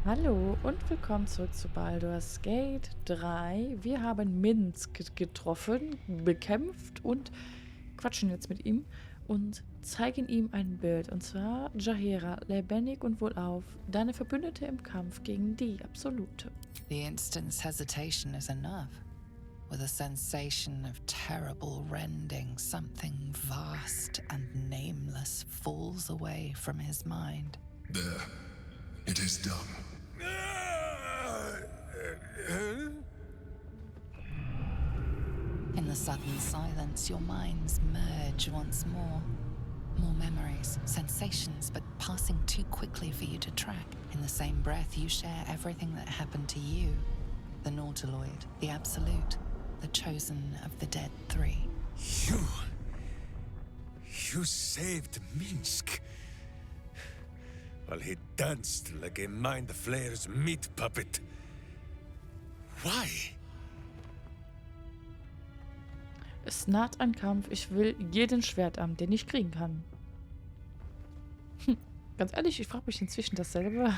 Hallo und willkommen zurück zu Baldurs Gate 3. Wir haben Minsk getroffen, bekämpft und quatschen jetzt mit ihm und zeigen ihm ein Bild. Und zwar Jaheira, lebendig und wohlauf, deine Verbündete im Kampf gegen die Absolute. The instant's hesitation is enough. With a sensation of terrible rending, something vast and nameless falls away from his mind. There. It is done. In the sudden silence, your minds merge once more. More memories, sensations, but passing too quickly for you to track. In the same breath, you share everything that happened to you. The Nautiloid, the Absolute, the chosen of the Dead Three. You saved Minsk. While he danced like a Mind Flayer's meat puppet. Why? Es naht ein Kampf, ich will jeden Schwertarm, den ich kriegen kann. Ganz ehrlich, ich frage mich inzwischen dasselbe.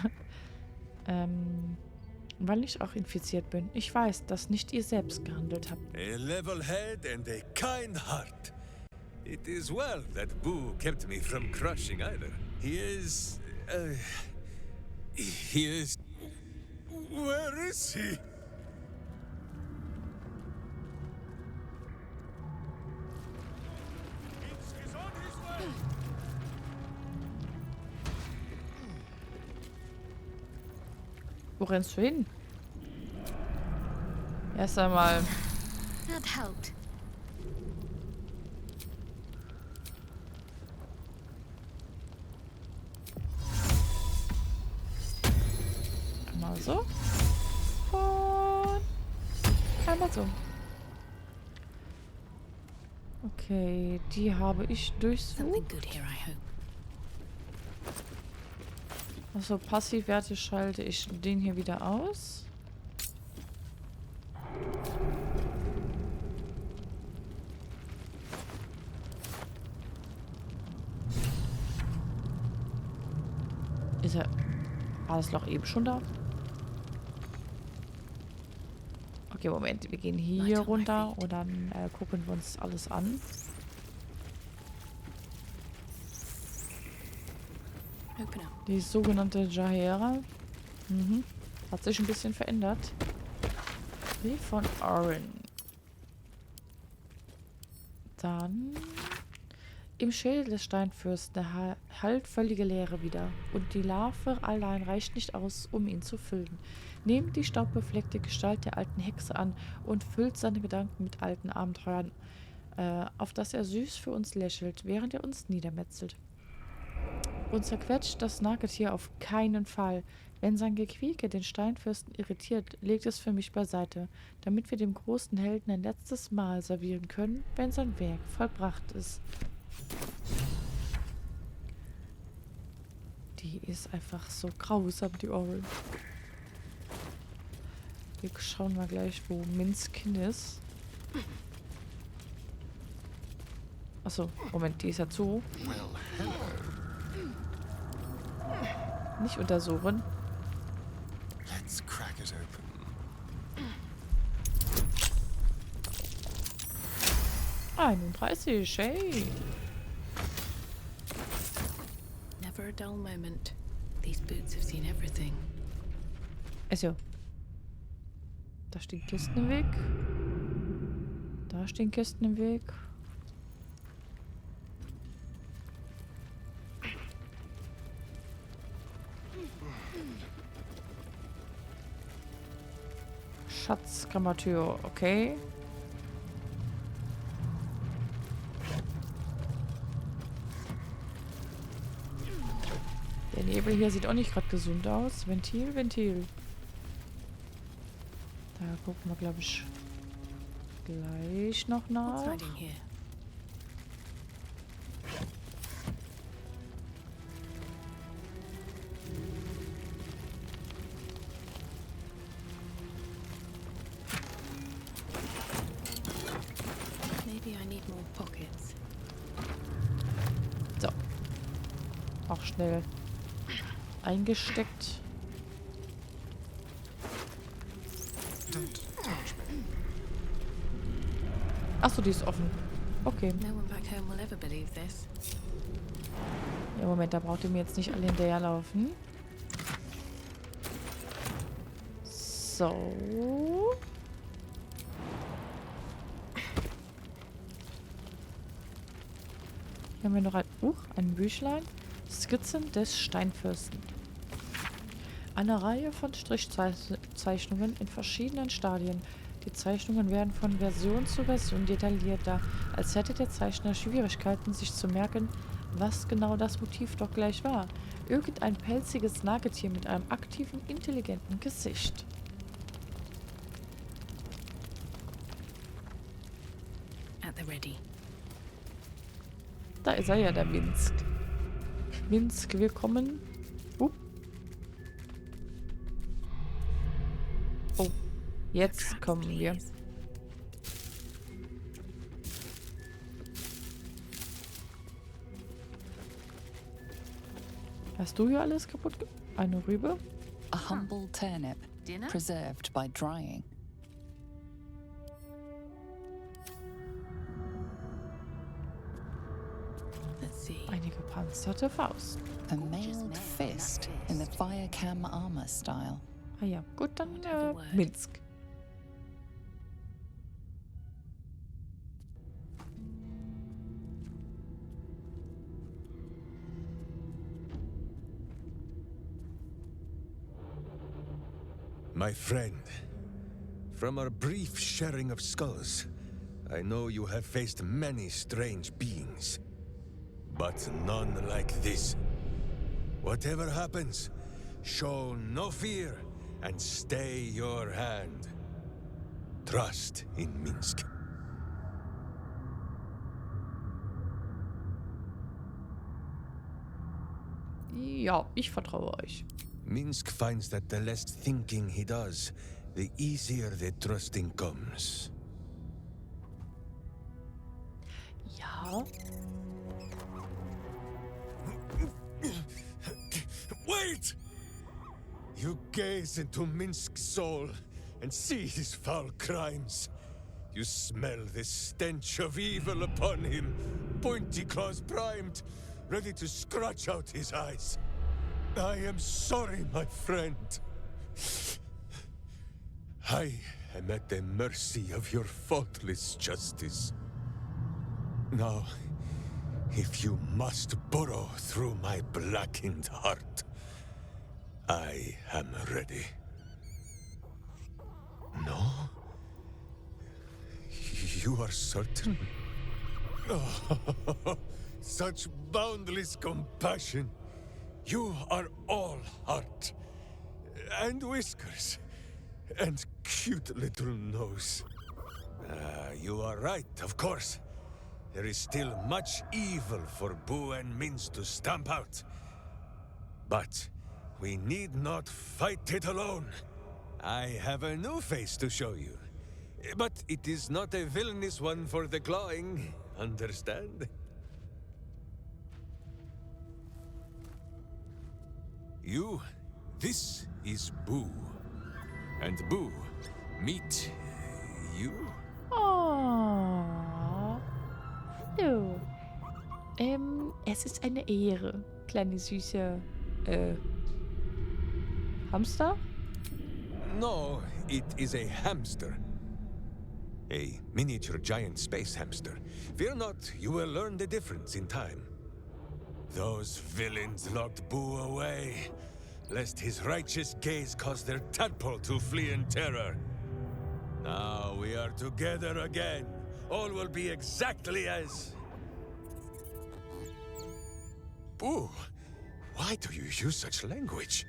Weil ich auch infiziert bin. Ich weiß, dass nicht ihr selbst gehandelt habt. A level head and a kind heart. It is well that Boo kept me from crushing either. He is... Where is he? He's on his way! Wo rennst du hin? Erst einmal. That helped. Einmal so. Und einmal so. Okay, die habe ich durchsucht. Something good here, I hope. Also Passivwerte schalte ich den hier wieder aus. Ist er... War das Loch eben schon da? Okay, Moment. Wir gehen hier runter und dann gucken wir uns alles an. Open up. Die sogenannte Jaheira. Hat sich ein bisschen verändert. Brief von Oren. Dann... Im Schädel des Steinfürsten hallt völlige Leere wieder. Und die Larve allein reicht nicht aus, um ihn zu füllen. Nehmt die staubbefleckte Gestalt der alten Hexe an und füllt seine Gedanken mit alten Abenteuern, auf das er süß für uns lächelt, während er uns niedermetzelt. Und zerquetscht das Nagetier auf keinen Fall. Wenn sein Gequieke den Steinfürsten irritiert, legt es für mich beiseite, damit wir dem großen Helden ein letztes Mahl servieren können, wenn sein Werk vollbracht ist. Die ist einfach so grausam, die Orange. Wir schauen mal gleich, wo Minsk ist. Achso, Moment, die ist ja zu. Nicht untersuchen. Let's crack it open. 31, hey. Never a dull moment. These boots have seen everything. Also. Da stehen Kisten im Weg. Da stehen Kisten im Weg. Schatzkammertür, okay. Der Nebel hier sieht auch nicht gerade gesund aus. Ventil, Ventil. Da gucken wir, glaube ich, gleich noch nach. What's hiding here? Maybe I need more pockets. Auch schnell eingesteckt. Don't touch me. Achso, die ist offen. Okay. No one back home will ever believe this. Ja, Moment, da braucht ihr mir jetzt nicht alle hinterherlaufen. So. Hier haben wir noch ein Büchlein. Skizzen des Steinfürsten. Eine Reihe von Strichzeichnungen in verschiedenen Stadien. Die Zeichnungen werden von Version zu Version detaillierter, als hätte der Zeichner Schwierigkeiten, sich zu merken, was genau das Motiv doch gleich war. Irgendein pelziges Nagetier mit einem aktiven, intelligenten Gesicht. At the ready. Da ist er ja, der Minsk. Minsk, willkommen. Oh, jetzt kommen wir. Hast du hier alles kaputt gemacht? Eine Rübe? A humble turnip, Dinner? preserved by drying. Let's see. Eine gepanzerte Faust. A mailed fist in the firecam armor style. Ah ja, gut, dann Whatever word. Minsk. My friend, from our brief sharing of skulls, I know you have faced many strange beings, but none like this. Whatever happens, show no fear and stay your hand. Trust in Minsk. Ja, ich vertraue euch. Minsk finds that the less thinking he does, the easier the trusting comes. Ja. Wait! You gaze into Minsk's soul and see his foul crimes. You smell the stench of evil upon him, pointy claws primed, ready to scratch out his eyes. I am sorry, my friend. I am at the mercy of your faultless justice. Now, if you must burrow through my blackened heart, I am ready. No? You are certain? Oh, such boundless compassion. You are all heart, and whiskers, and cute little nose. You are right, of course. There is still much evil for Boo and Minz to stamp out. But we need not fight it alone. I have a new face to show you. But it is not a villainous one for the clawing, understand? This is Boo. And Boo, meet you? Oh. Hallo. Es ist eine Ehre, kleine süße, Hamster? No, it is a hamster. A miniature giant space hamster. Fear not, you will learn the difference in time. Those villains locked Boo away, lest his righteous gaze cause their tadpole to flee in terror. Now we are together again. All will be exactly as... Boo, why do you use such language?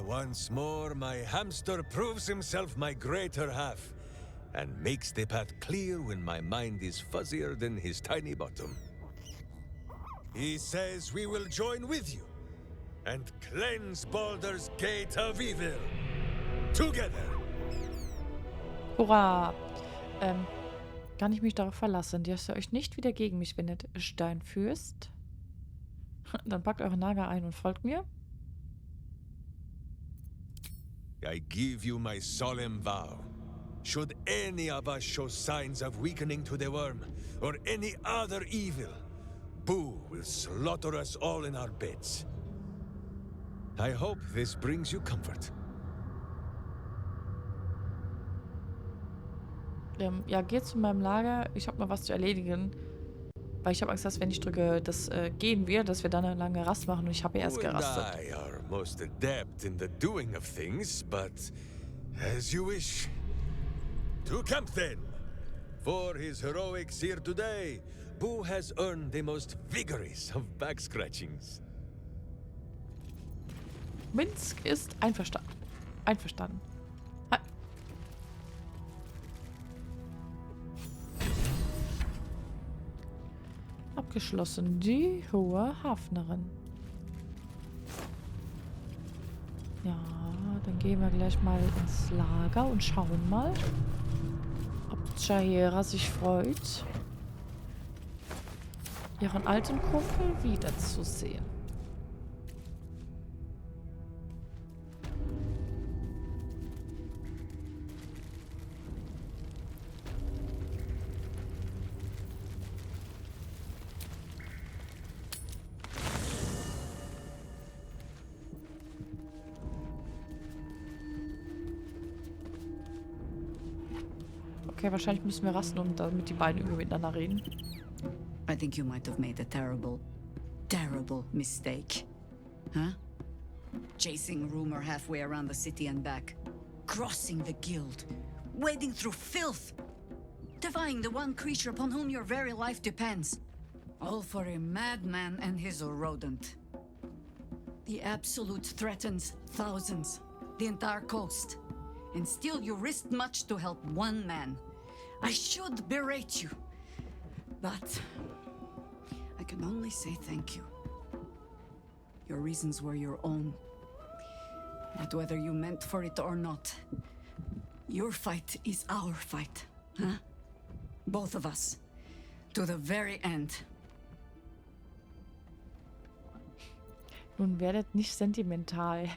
Once more, my hamster proves himself my greater half, and makes the path clear when my mind is fuzzier than his tiny bottom. He says we will join with you, and cleanse Baldurs Gate of evil. Together! Hurra! Kann ich mich darauf verlassen, dass ihr euch nicht wieder gegen mich wendet, Steinfürst? Dann packt eure Nager ein und folgt mir. I give you my solemn vow. Should any of us show signs of weakening to the worm, or any other evil, Boo will slaughter us all in our beds. I hope this brings you comfort. Ja, geh zu meinem Lager. Ich habe mal was zu erledigen. Weil ich habe Angst, dass wenn ich drücke, das gehen wir, dass wir dann eine lange Rast machen und ich habe ja erst You and gerastet. I are most adept in the doing of things, but as you wish. To camp then! For his heroics here today, Boo has earned the most vigorous of back scratchings. Minsk ist einverstanden. Einverstanden. Ha. Abgeschlossen. Die hohe Hafnerin. Ja, dann gehen wir gleich mal ins Lager und schauen mal, ob Jaheira sich freut, ihren alten Kumpel wiederzusehen. Okay, wahrscheinlich müssen wir rasten, damit die beiden irgendwie miteinander reden. I think you might have made a terrible, terrible mistake. Huh? Chasing rumor halfway around the city and back. Crossing the guild. Wading through filth. Defying the one creature upon whom your very life depends. All for a madman and his rodent. The Absolute threatens thousands. The entire coast. And still you risked much to help one man. I should berate you. But I can only say thank you. Your reasons were your own. But whether you meant for it or not, your fight is our fight, huh? Both of us. To the very end. Nun werdet nicht sentimental.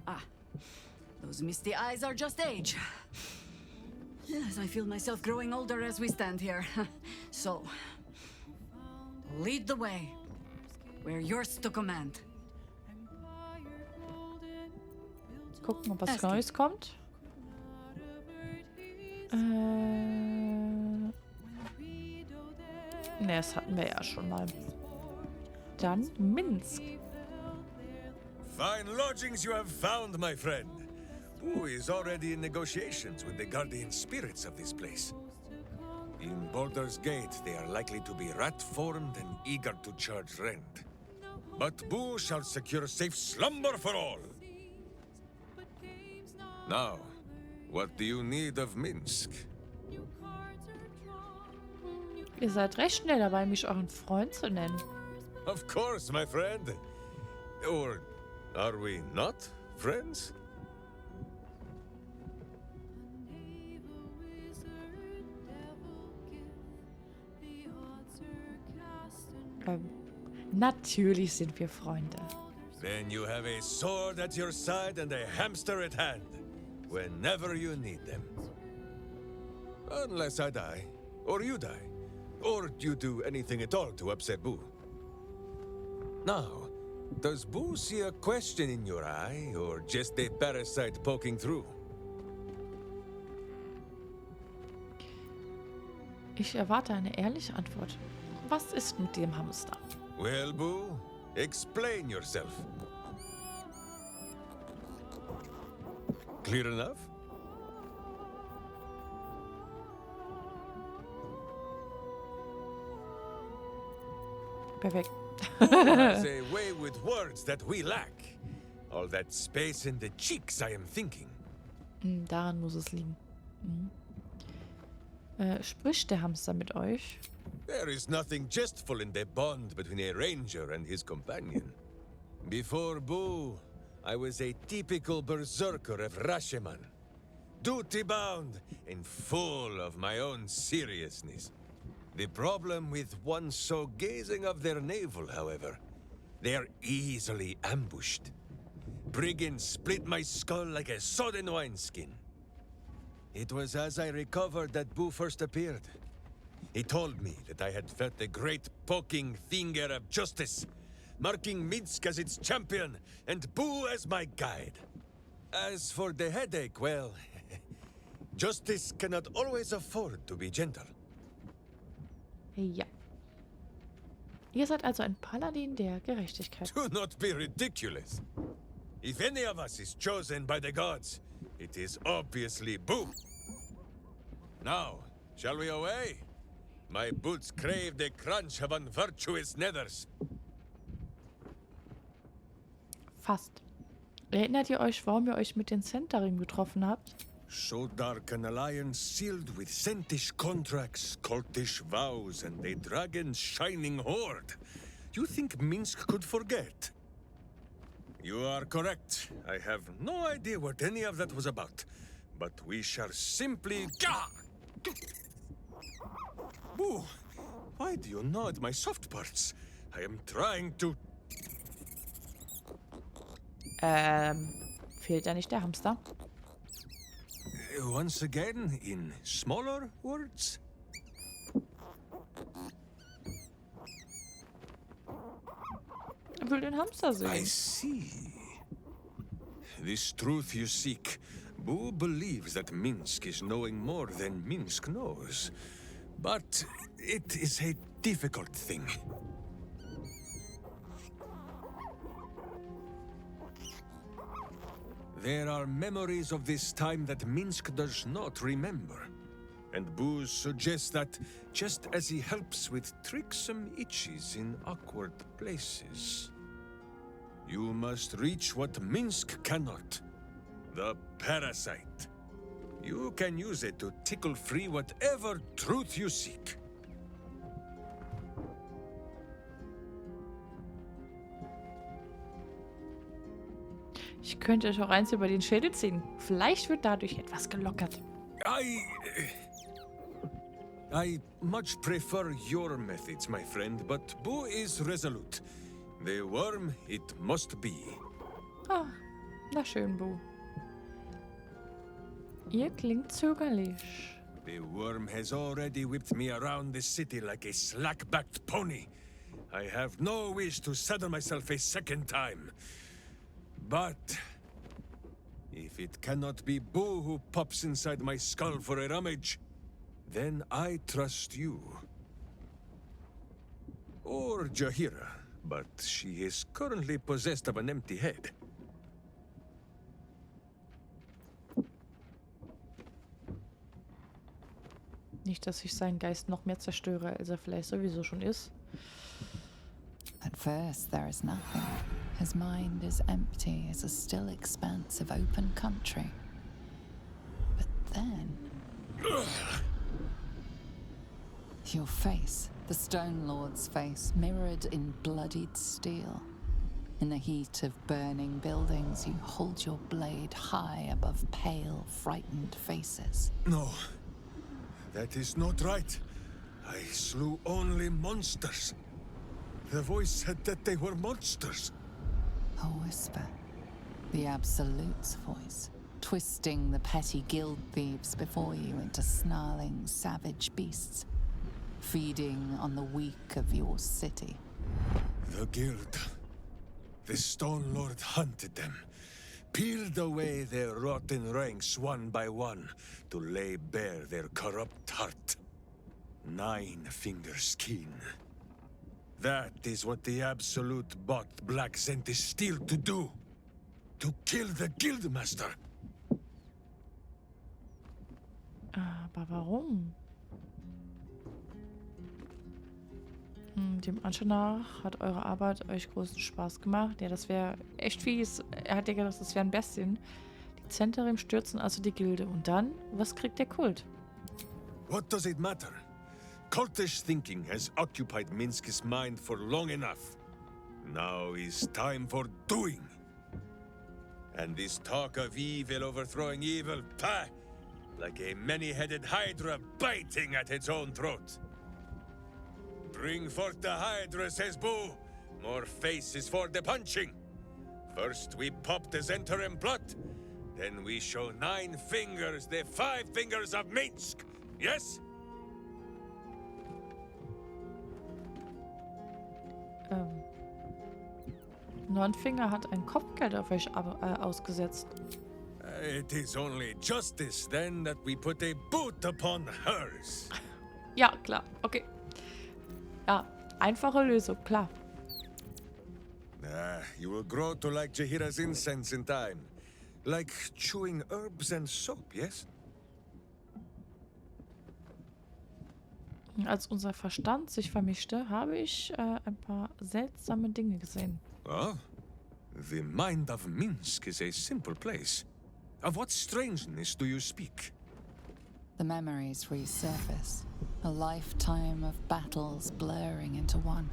Ah, those misty eyes are just age. Yes, I feel myself growing older as we stand here. So, lead the way. We're yours to command. Gucken, ob was Asking. Neues kommt. Ne, das hatten wir ja schon mal. Dann Minsk. Fine lodgings you have found, my friend. Boo is already in negotiations with the guardian spirits of this place. In Baldurs Gate, they are likely to be rat-formed and eager to charge rent. But Boo shall secure safe slumber for all. Now, what do you need of Minsk? Ihr seid recht schnell dabei, mich euren Freund zu nennen. Of course, my friend. Or are we not friends? Natürlich sind wir Freunde. Then you have a sword at your side and a hamster at hand, whenever you need them. Unless I die, or you die, or you do anything at all to upset Boo. Now, does Boo see a question in your eye, or just a parasite poking through? Ich erwarte eine ehrliche Antwort. Was ist mit dem Hamster? Well, Boo, explain yourself. Clear enough? Perfekt. Has a way with words that we lack. All that space in the cheeks, I am thinking. Daran muss es liegen. Spricht der Hamster mit euch? There is nothing jestful in the bond between a ranger and his companion. Before Boo, I was a typical berserker of Rashomon. Duty-bound and full of my own seriousness. The problem with one so gazing of their navel, however, they are easily ambushed. brigand split my skull like a sodden wineskin. It was as I recovered that Boo first appeared. He told me that I had felt a great poking finger of justice, marking Minsk as its champion and Boo as my guide. As for the headache, well, justice cannot always afford to be gentle. Ja. Ihr seid also ein Paladin der Gerechtigkeit. Do not be ridiculous. If any of us is chosen by the gods, it is obviously Boo. Now, shall we away? My boots crave the crunch of unvirtuous nethers. Fast. Erinnert ihr euch, warum ihr euch mit den Centarim getroffen habt? So dark an alliance sealed with Sentish contracts, cultish vows, and a dragon's shining horde. You think Minsk could forget? You are correct. I have no idea what any of that was about. But we shall simply... Boo! Why do you gnaw at my soft parts? I am trying to... Fehlt ja nicht der Hamster? Once again, in smaller words? Er will den Hamster I sehen. see. This truth you seek. Boo believes that Minsk is knowing more than Minsk knows. But it is a difficult thing. There are memories of this time that Minsk does not remember. And Boo suggests that, just as he helps with tricksome itches in awkward places, you must reach what Minsk cannot. The parasite. You can use it to tickle free whatever truth you seek. Ich könnte euch auch eins über den Schädel ziehen. Vielleicht wird dadurch etwas gelockert. I much prefer your methods, my friend, but Boo is resolute. The worm, it must be. Ah, na schön, Bu. Ihr klingt zögerlich. The worm has already whipped me around the city like a slack-backed pony. I have no wish to saddle myself a second time. But if it cannot be Boo who pops inside my skull for a rummage, then I trust you. Or Jahira, but she is currently possessed of an empty head. Nicht, dass ich seinen Geist noch mehr zerstöre, als er vielleicht sowieso schon ist. At first, there is nothing. His mind is empty as a still expanse of open country. But then... Your face, the Stone Lord's face, mirrored in bloodied steel. In the heat of burning buildings, you hold your blade high above pale, frightened faces. No, that is not right. I slew only monsters. The voice said that they were monsters. A whisper. The Absolute's voice, twisting the petty guild thieves before you into snarling, savage beasts, feeding on the weak of your city. The guild. The Stone Lord hunted them, peeled away their rotten ranks one by one to lay bare their corrupt heart. 9 fingers keen. That is what the Absolute bought Black Zentish Steel to do. To kill the Guildmaster. Aber warum? Dem Anschein nach hat eure Arbeit euch großen Spaß gemacht. Ja, das wäre echt fies. Er hat ja gedacht, das wären Bestien. Die Centarim stürzen also die Gilde. Und dann, was kriegt der Kult? What does it matter? Cultish thinking has occupied Minsk's mind for long enough. Now is time for doing. And this talk of evil overthrowing evil, pah! Like a many-headed hydra biting at its own throat. Bring forth the hydra, says Boo. More faces for the punching. First we pop the Zentrum plot, then we show 9 fingers, the 5 fingers of Minsk. Yes? Neunfinger hat ein Kopfgeld auf euch ausgesetzt. It is only justice then that we put a boot upon hers. Ja, klar. Okay. Ja, einfache Lösung, klar. You will grow to like Jahira's incense in time. Like chewing herbs and soap, yes? Als unser Verstand sich vermischte, habe ich ein paar seltsame Dinge gesehen. Oh? The mind of Minsk is a simple place. Of what strangeness do you speak? The memories resurface, a lifetime of battles blurring into one.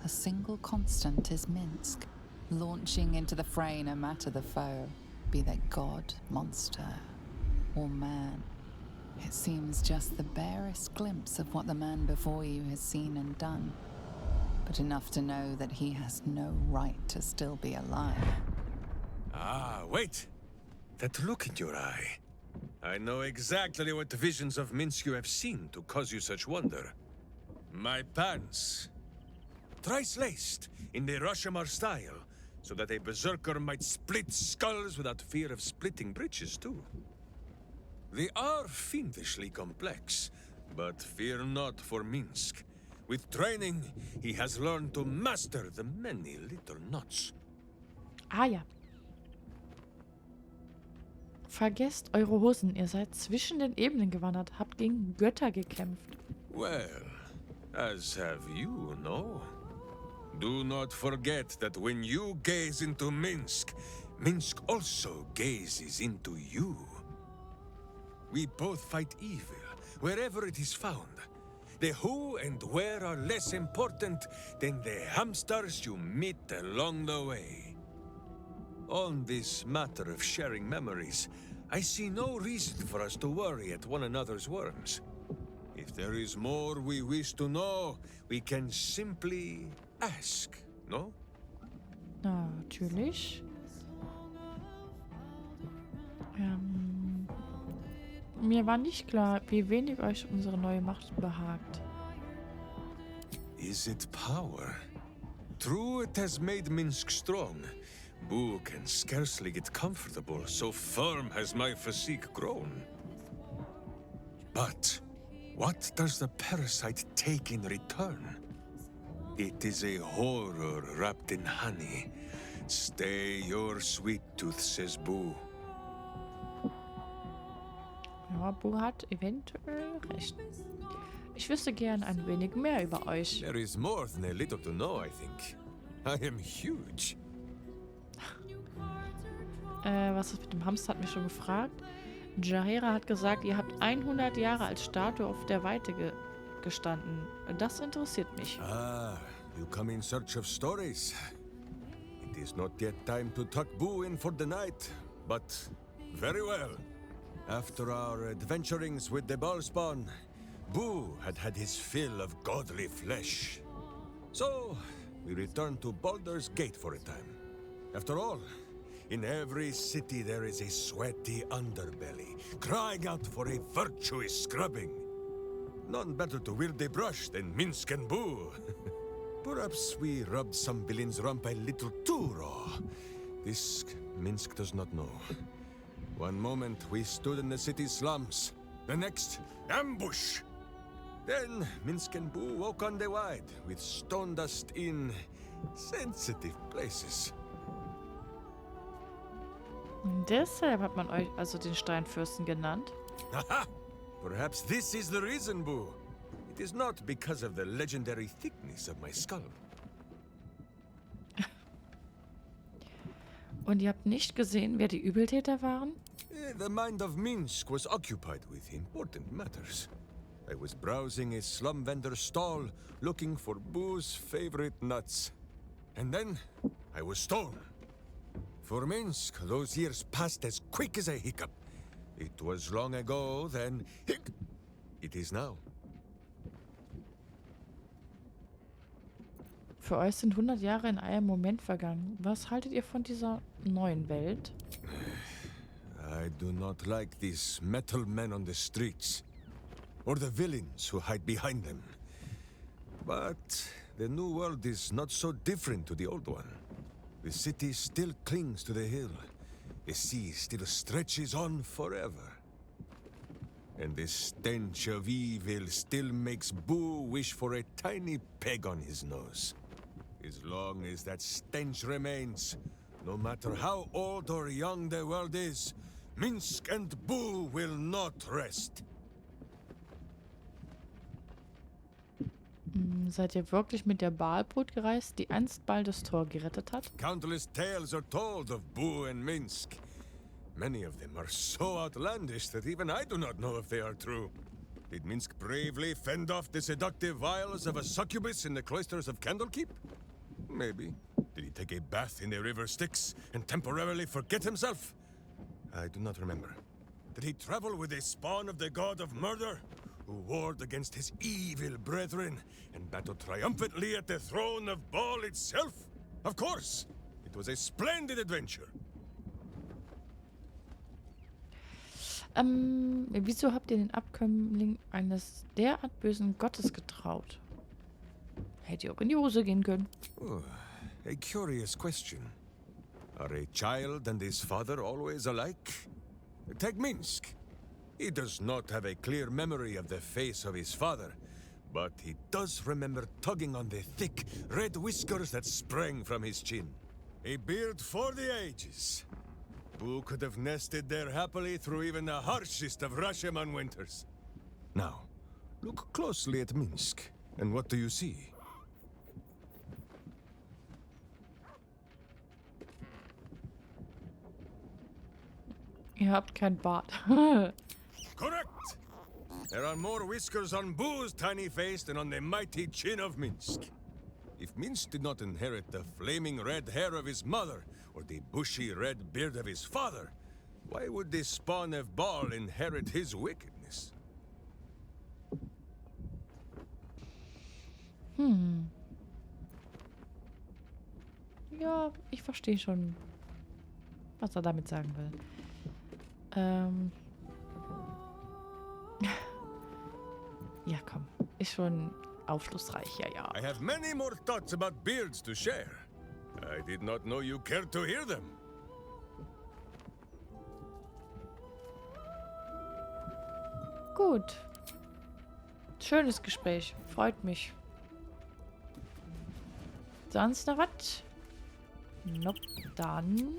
A single constant is Minsk, launching into the fray no matter the foe, be they god, monster, or man. It seems just the barest glimpse of what the man before you has seen and done, but enough to know that he has no right to still be alive. Ah, wait! That look in your eye. I know exactly what visions of Minsk you have seen to cause you such wonder. My pants. Thrice laced in the Rashomar style, so that a berserker might split skulls without fear of splitting breeches too. They are fiendishly complex, but fear not for Minsk. With training, he has learned to master the many little knots. Ah ja. Vergesst eure Hosen. Ihr seid zwischen den Ebenen gewandert, habt gegen Götter gekämpft. Well, as have you, no? Do not forget that when you gaze into Minsk, Minsk also gazes into you. We both fight evil, wherever it is found. The who and where are less important than the hamsters you meet along the way. On this matter of sharing memories, I see no reason for us to worry at one another's worms. If there is more we wish to know, we can simply ask, no? Natürlich. Mir war nicht klar, wie wenig euch unsere neue Macht behagt. Is it power? True, it has made Minsk strong. Boo can scarcely get comfortable, so firm has my physique grown. But what does the parasite take in return? It is a horror wrapped in honey. Stay your sweet tooth, says Boo. Ja, Boo hat eventuell recht. Ich wüsste gern ein wenig mehr über euch. There is more than a little to know, I think. I am huge. Was ist mit dem Hamster, hat mich schon gefragt. Jahira hat gesagt, ihr habt 100 Jahre als Statue auf der Weite gestanden. Das interessiert mich. Ah, you come in search of stories. It is not yet time to tuck Boo in for the night, but very well. After our adventurings with the Ballspawn, Boo had had his fill of godly flesh. So, we returned to Baldurs Gate for a time. After all, in every city there is a sweaty underbelly, crying out for a virtuous scrubbing. None better to wield a brush than Minsk and Boo. Perhaps we rubbed some villain's rump a little too raw. This Minsk does not know. One moment we stood in the city's slums, the next, ambush. Then Minsk and Boo woke on the wide, with stone dust in sensitive places. Deshalb hat man euch also den Steinfürsten genannt. Haha! Perhaps this is the reason, Boo. It is not because of the legendary thickness of my skull. Und ihr habt nicht gesehen, wer die Übeltäter waren? The mind of Minsk was occupied with important matters. I was browsing a slum vendor's stall, looking for Boo's favorite nuts. And then, I was stolen. For Minsk, those years passed as quick as a hiccup. It was long ago, then it is now. Für euch sind 100 Jahre in einem Moment vergangen. Was haltet ihr von dieser neuen Welt? I do not like these metal men on the streets, or the villains who hide behind them. But the new world is not so different to the old one. The city still clings to the hill. The sea still stretches on forever. And the stench of evil still makes Boo wish for a tiny peg on his nose. As long as that stench remains, no matter how old or young the world is, Minsk and Boo will not rest. Seid ihr wirklich mit der Balbrut gereist, die einst Baldurs Tor gerettet hat? Countless tales are told of Boo and Minsk. Many of them are so outlandish that even I do not know if they are true. Did Minsk bravely fend off the seductive wiles of a succubus in the cloisters of Candlekeep? Maybe. Did he take a bath in the river Styx and temporarily forget himself? I do not remember. Did he travel with a spawn of the god of murder, who warred against his evil brethren and battled triumphantly at the throne of Baal itself? Of course! It was a splendid adventure. Wieso habt ihr den Abkömmling eines derart bösen Gottes getraut? Hätte ihr auch in die Hose gehen können. Oh, a curious question. Are a child and his father always alike? Take Minsk. He does not have a clear memory of the face of his father, but he does remember tugging on the thick, red whiskers that sprang from his chin. A beard for the ages. Who could have nested there happily through even the harshest of Rashomon winters? Now, look closely at Minsk, and what do you see? Ihr habt kein Bart. Correct! There are more whiskers on Boo's tiny face than on the mighty chin of Minsk. If Minsk did not inherit the flaming red hair of his mother, or the bushy red beard of his father, why would the spawn of Baal inherit his wickedness? Ja, ich verstehe schon, was er damit sagen will. Ja, komm. Ist schon aufschlussreich, ja. I have many more thoughts about beards to share. I did not know you cared to hear them. Gut. Schönes Gespräch. Freut mich. Sonst noch was? Nope. Dann...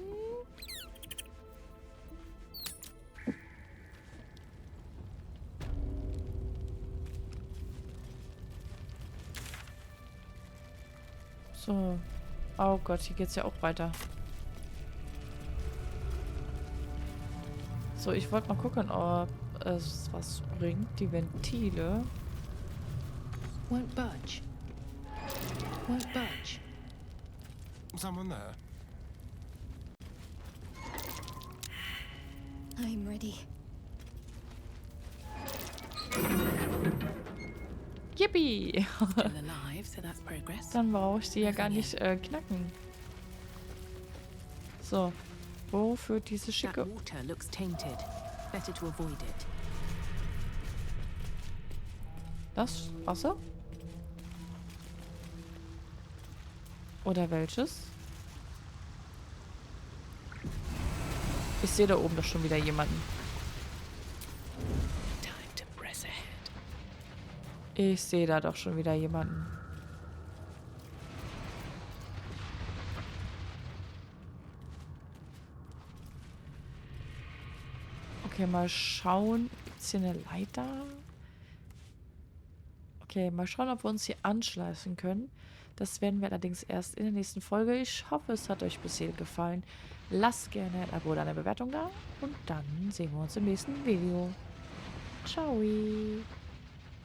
So. Oh Gott, hier geht's ja auch weiter. So, ich wollte mal gucken, ob es was bringt. Die Ventile. Won't budge. Won't budge. Someone there? I'm ready. Yippie! Still alive, so that's progress. Dann brauche ich sie ja gar nicht knacken. So. Wo führt diese schicke... That water looks tainted. Better to avoid it. Das Wasser? Oder welches? Ich sehe da oben doch schon wieder jemanden. Time to press ahead. Ich sehe da doch schon wieder jemanden. Okay, mal schauen. Gibt es hier eine Leiter? Okay, mal schauen, ob wir uns hier anschleißen können. Das werden wir allerdings erst in der nächsten Folge. Ich hoffe, es hat euch bisher gefallen. Lasst gerne ein Abo oder eine Bewertung da. Und dann sehen wir uns im nächsten Video. Ciao.